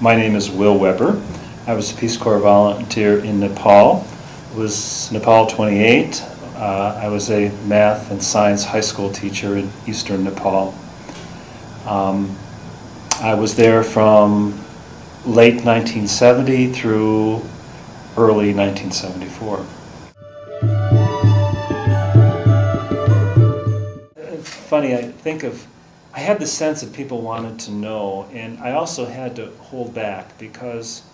My name is Will Weber. I was a Peace Corps volunteer in Nepal. It was Nepal 28. I was a math and science high school teacher in eastern Nepal. I was there from late 1970 through early 1974. It's funny, I had the sense that people wanted to know, and I also had to hold back because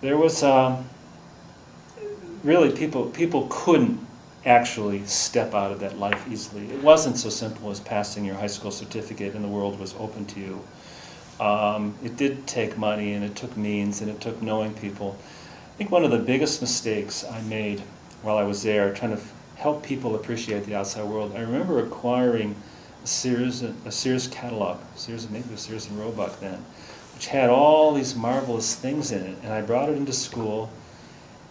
there was really people couldn't actually step out of that life easily. It wasn't so simple as passing your high school certificate and the world was open to you. It did take money, and it took means, and it took knowing people. I think one of the biggest mistakes I made while I was there, trying to help people appreciate the outside world, I remember acquiring a Sears catalog, maybe it was Sears and Roebuck then, which had all these marvelous things in it, and I brought it into school,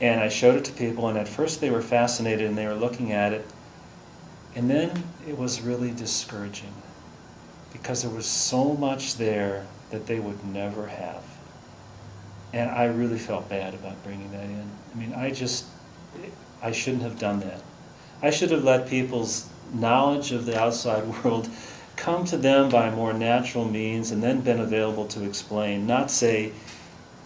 and I showed it to people, and at first they were fascinated and they were looking at it, and then it was really discouraging because there was so much there that they would never have. And I really felt bad about bringing that in. I mean, I shouldn't have done that. I should have let people's knowledge of the outside world come to them by more natural means and then been available to explain, not say,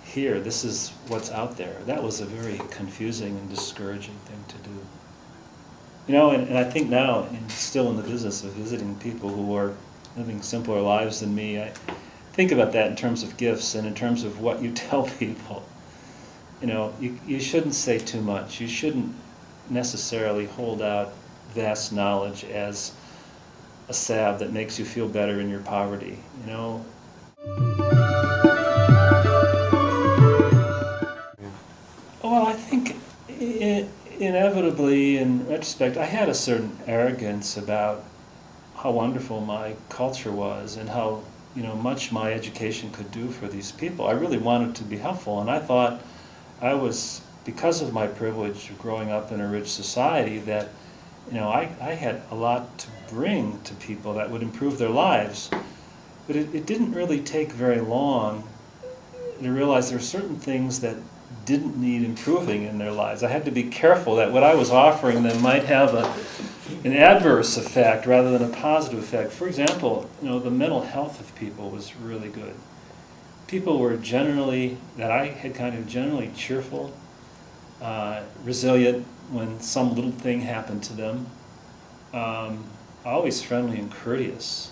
here, this is what's out there. That was a very confusing and discouraging thing to do. You know, and I think now, and still in the business of visiting people who are living simpler lives than me, I think about that in terms of gifts and in terms of what you tell people. You know, you shouldn't say too much. You shouldn't necessarily hold out vast knowledge as a salve that makes you feel better in your poverty, you know. Well, I think inevitably, in retrospect, I had a certain arrogance about how wonderful my culture was and how much my education could do for these people. I really wanted to be helpful, and I thought I was, because of my privilege of growing up in a rich society, that I had a lot to bring to people that would improve their lives. But it didn't really take very long to realize there were certain things that didn't need improving in their lives. I had to be careful that what I was offering them might have an adverse effect rather than a positive effect. For example, the mental health of people was really good. People were generally cheerful, resilient when some little thing happened to them, always friendly and courteous.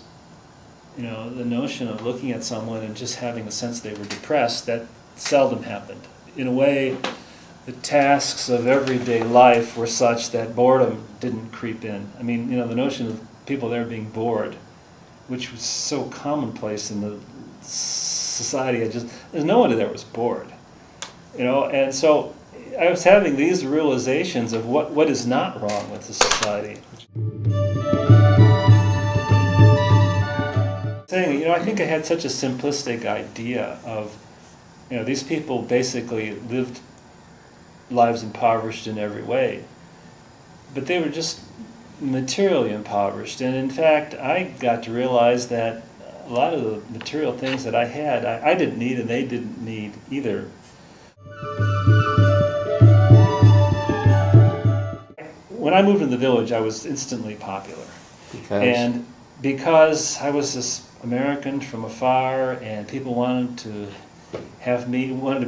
The notion of looking at someone and just having the sense they were depressed, that seldom happened. In a way, the tasks of everyday life were such that boredom didn't creep in. I mean, the notion of people there being bored, which was so commonplace in the society, there's no one there was bored. And so I was having these realizations of what is not wrong with the society. I think I had such a simplistic idea of, these people basically lived lives impoverished in every way, but they were just materially impoverished. And in fact, I got to realize that a lot of the material things that I had, I didn't need, and they didn't need either. When I moved in the village, I was instantly popular. Because I was this American from afar, and people wanted to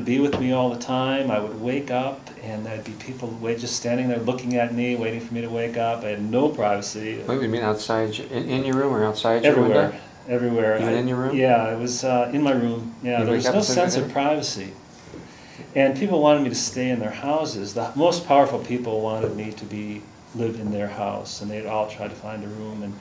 be with me all the time. I would wake up, and there'd be people just standing there looking at me, waiting for me to wake up. I had no privacy. What do you mean outside? In your room or outside your window? Everywhere. Even in your room? Yeah, it was in my room. Yeah, there was no sense of privacy. And people wanted me to stay in their houses. The most powerful people wanted me to live in their house, and they'd all try to find a room. And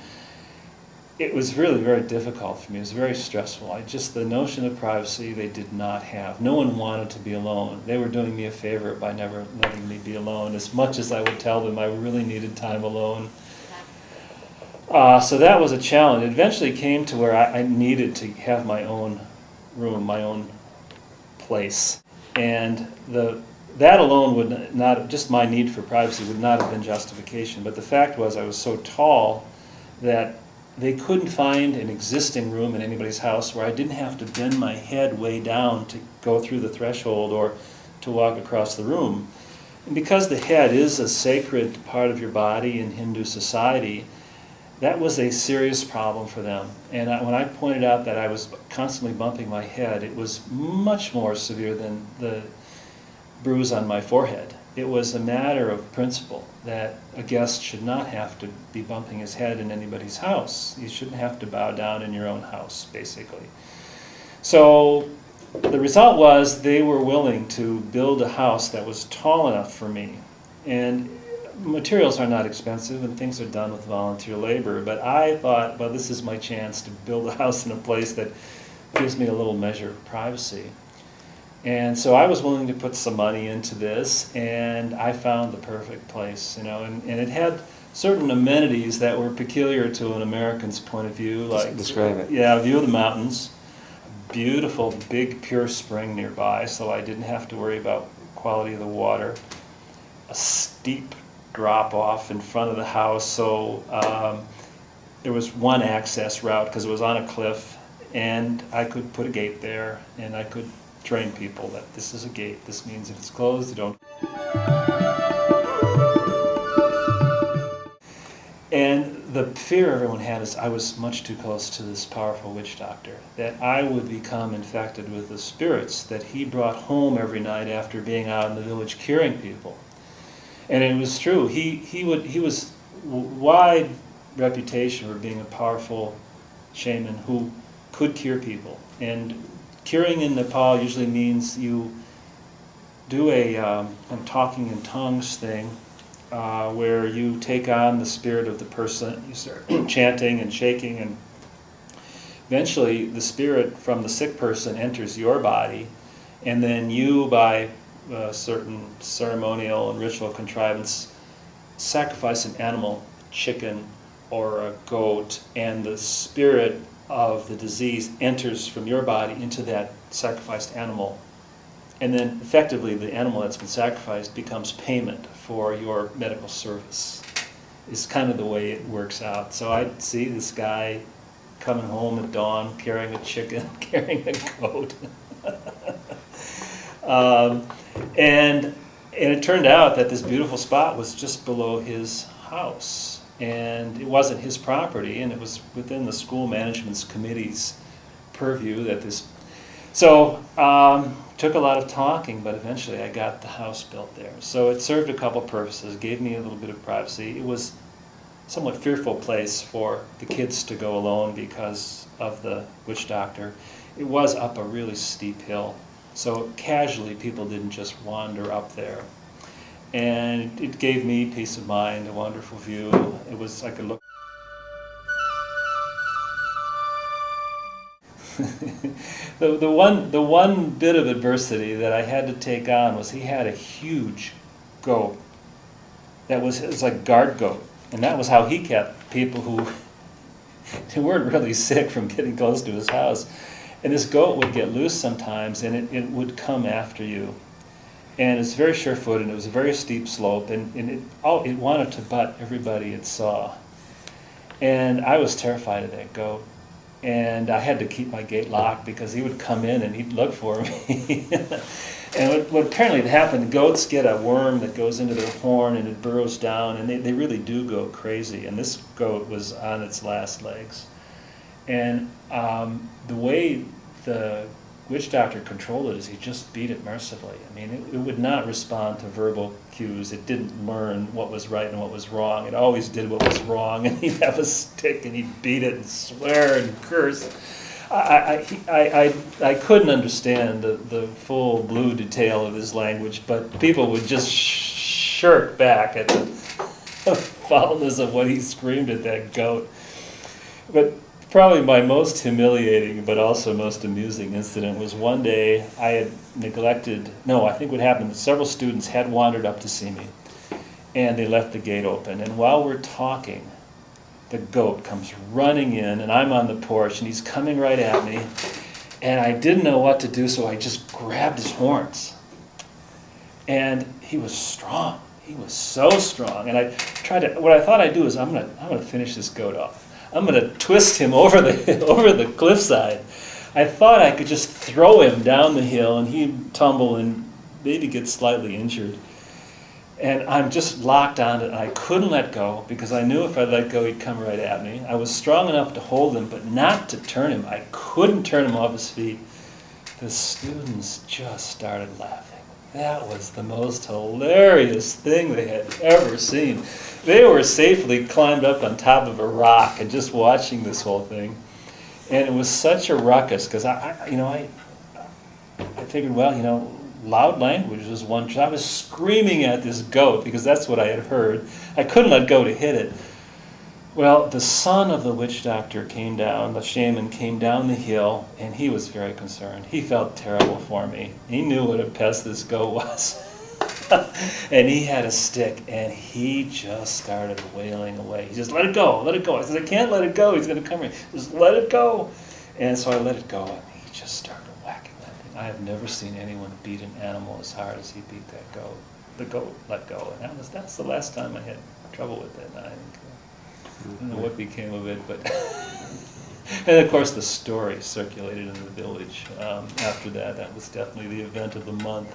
it was really very difficult for me. It was very stressful. The notion of privacy they did not have. No one wanted to be alone. They were doing me a favor by never letting me be alone, as much as I would tell them I really needed time alone. So that was a challenge. It eventually came to where I needed to have my own room, my own place. And that alone would not, just my need for privacy would not have been justification. But the fact was I was so tall that they couldn't find an existing room in anybody's house where I didn't have to bend my head way down to go through the threshold or to walk across the room. And because the head is a sacred part of your body in Hindu society, that was a serious problem for them. And when I pointed out that I was constantly bumping my head, it was much more severe than the bruise on my forehead. It was a matter of principle that a guest should not have to be bumping his head in anybody's house. You shouldn't have to bow down in your own house, basically. So the result was they were willing to build a house that was tall enough for me. And materials are not expensive and things are done with volunteer labor, but I thought, well, this is my chance to build a house in a place that gives me a little measure of privacy. And so I was willing to put some money into this, and I found the perfect place, you know, and it had certain amenities that were peculiar to an American's point of view, like describe it. Yeah, view of the mountains, beautiful big pure spring nearby, so I didn't have to worry about quality of the water, a steep drop off in front of the house, so there was one access route because it was on a cliff, and I could put a gate there, and I could train people that this is a gate. This means if it's closed, you don't. And the fear everyone had is I was much too close to this powerful witch doctor, that I would become infected with the spirits that he brought home every night after being out in the village curing people. And it was true. He was wide reputation for being a powerful shaman who could cure people. And curing in Nepal usually means you do a talking in tongues thing where you take on the spirit of the person. You start chanting and shaking, and eventually the spirit from the sick person enters your body, and then you, by certain ceremonial and ritual contrivance, sacrifice an animal, a chicken or a goat, and the spirit of the disease enters from your body into that sacrificed animal. And then effectively the animal that's been sacrificed becomes payment for your medical service. Is kind of the way it works out. So I'd see this guy coming home at dawn carrying a chicken, carrying a goat. And it turned out that this beautiful spot was just below his house. And it wasn't his property, and it was within the school management's committee's purview that this. So took a lot of talking, but eventually I got the house built there. So it served a couple purposes, gave me a little bit of privacy. It was a somewhat fearful place for the kids to go alone because of the witch doctor. It was up a really steep hill, so casually people didn't just wander up there. And it gave me peace of mind, a wonderful view. It was, I could look. The one bit of adversity that I had to take on was he had a huge goat that was like guard goat, and that was how he kept people who weren't really sick from getting close to his house. And this goat would get loose sometimes, and it would come after you. And it's very sure-footed, and it was a very steep slope, and it wanted to butt everybody it saw. And I was terrified of that goat. And I had to keep my gate locked because he would come in and he'd look for me. And what apparently had happened, goats get a worm that goes into their horn and it burrows down, and they really do go crazy. And this goat was on its last legs. And the way the witch doctor controlled it is he just beat it mercifully. I mean, it would not respond to verbal cues. It didn't learn what was right and what was wrong. It always did what was wrong, and he'd have a stick and he'd beat it and swear and curse. I couldn't understand the full blue detail of his language, but people would just shirk back at the foulness of what he screamed at that goat. But probably my most humiliating but also most amusing incident was one day I had I think what happened, several students had wandered up to see me, and they left the gate open. And while we're talking, the goat comes running in, and I'm on the porch, and he's coming right at me, and I didn't know what to do, so I just grabbed his horns. And he was strong. He was so strong. And what I thought I'd do is I'm gonna finish this goat off. I'm going to twist him over the over the cliffside. I thought I could just throw him down the hill and he'd tumble and maybe get slightly injured. And I'm just locked on it. I couldn't let go because I knew if I let go, he'd come right at me. I was strong enough to hold him, but not to turn him. I couldn't turn him off his feet. The students just started laughing. That was the most hilarious thing they had ever seen. They were safely climbed up on top of a rock and just watching this whole thing. And it was such a ruckus because I figured, well, loud language was one. I was screaming at this goat because that's what I had heard. I couldn't let go to hit it. Well, the son of the witch doctor came down, the shaman came down the hill, and he was very concerned. He felt terrible for me. He knew what a pest this goat was. And he had a stick, and he just started wailing away. He just, let it go, let it go. I said, I can't let it go. He's going to come here. Just let it go. And so I let it go, and he just started whacking that thing. I have never seen anyone beat an animal as hard as he beat that goat. The goat let go, and that's the last time I had trouble with it. I don't know what became of it, but and of course the story circulated in the village after that. That was definitely the event of the month.